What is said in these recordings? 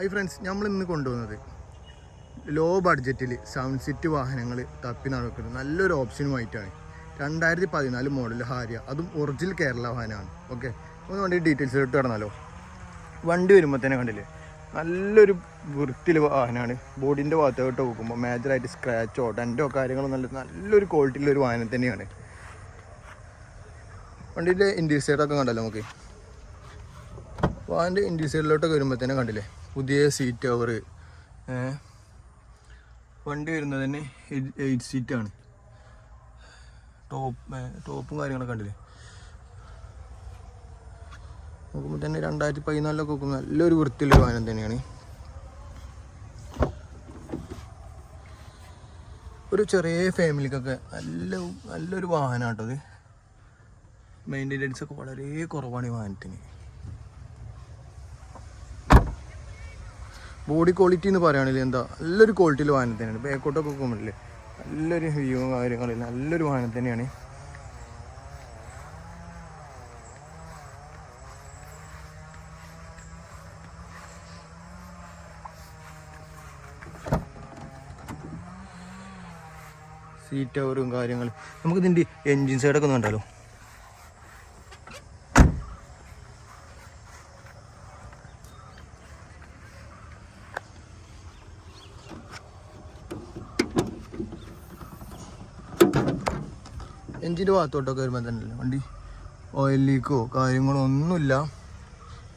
Hi friends, നമ്മളിന്ന് കൊണ്ടുവന്നത് law ബഡ്ജറ്റിൽ സൗണ്ട് സിറ്റ് വാഹനങ്ങൾ തപ്പി നടക്കുന്നത് നല്ലൊരു ഓപ്ഷനുമായിട്ടാണ്. 2014 മോഡൽ ഹാരിയ, അതും ഒറിജിനൽ കേരള വാഹനമാണ്. ഓക്കെ, ഒന്ന് വണ്ടി ഡീറ്റെയിൽസിലോട്ട് കടന്നാലോ. വണ്ടി വരുമ്പോൾ തന്നെ കണ്ടില്ലേ, നല്ലൊരു വൃത്തിയിൽ വാഹനമാണ്. ബോഡിൻ്റെ ഭാഗത്തോട്ട് നോക്കുമ്പോൾ മേജറായിട്ട് സ്ക്രാച്ചോ ഡെൻറ്റോ കാര്യങ്ങളോ നല്ലൊരു ക്വാളിറ്റിയിലൊരു വാഹനം തന്നെയാണ്. വണ്ടിൻ്റെ ഇൻറ്റീരിയർ സൈഡൊക്കെ കണ്ടല്ലോ നമുക്ക്. വാഹൻ്റെ ഇൻറ്റീരിയർ സൈഡിലോട്ടൊക്കെ വരുമ്പോൾ തന്നെ കണ്ടില്ലേ, പുതിയ സീറ്റ് കവർ. വണ്ടി വരുന്നത് തന്നെ 8 സീറ്റാണ്. ടോപ്പും കാര്യങ്ങളൊക്കെ കണ്ടില്ലേ. നോക്കുമ്പോൾ തന്നെ 2014 നോക്കുമ്പോൾ നല്ലൊരു വൃത്തിയുള്ളൊരു വാഹനം തന്നെയാണ്. ഒരു ചെറിയ ഫാമിലിക്കൊക്കെ നല്ലൊരു വാഹനമാണ് കേട്ടോ. അത് മെയിൻ്റെനൻസ് ഒക്കെ വളരെ കുറവാണ് ഈ വാഹനത്തിന്. ബോഡി ക്വാളിറ്റി എന്ന് പറയുകയാണെങ്കിൽ എന്താ നല്ലൊരു ക്വാളിറ്റിയിൽ വാഹനം തന്നെയാണ്. ബാക്കോട്ടൊക്കെ നോക്കുമ്പോഴല്ലേ നല്ലൊരു വ്യൂവും കാര്യങ്ങളും നല്ലൊരു വാഹനം തന്നെയാണ്. സീറ്റ് കവറും കാര്യങ്ങളും. നമുക്കിതിൻ്റെ എൻജിൻ സൈഡൊക്കെ ഒന്ന് കണ്ടാലോ. എൻജിൻ്റെ ഭാഗത്തോട്ടൊക്കെ വരുമ്പോൾ തന്നെ വണ്ടി ഓയിൽ ലീക്കോ കാര്യങ്ങളോ ഒന്നുമില്ല.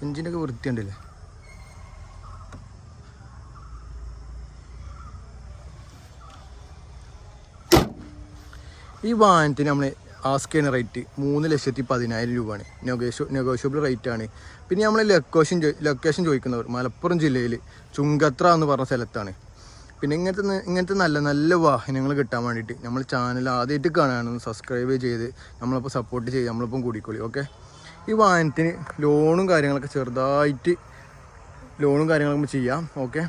എൻജിനൊക്കെ വൃത്തിയുണ്ടല്ലേ. ഈ വാഹനത്തിന് നമ്മൾ ആസ്ക് ചെയ്യുന്ന റേറ്റ് 3,10,000 രൂപയാണ്. നെഗോഷ്യബിൾ റേറ്റാണ്. പിന്നെ നമ്മൾ ലൊക്കേഷൻ ചോദിക്കുന്നവർ മലപ്പുറം ജില്ലയിൽ ചുങ്കത്ര എന്ന് പറഞ്ഞ സ്ഥലത്താണ്. പിന്നെ ഇങ്ങനത്തെ നല്ല വാഹനങ്ങൾ കിട്ടാൻ വേണ്ടിയിട്ട് നമ്മൾ ചാനൽ ആദ്യമായിട്ട് കാണുകയാണെന്ന് സബ്സ്ക്രൈബ് ചെയ്ത് നമ്മളപ്പോൾ സപ്പോർട്ട് ചെയ്ത് നമ്മളിപ്പം കൂടിക്കോളി. ഓക്കെ, ഈ വാഹനത്തിന് ലോണും കാര്യങ്ങളൊക്കെ ചെറുതായിട്ട് ലോണും കാര്യങ്ങളൊക്കെ ചെയ്യാം. ഓക്കെ.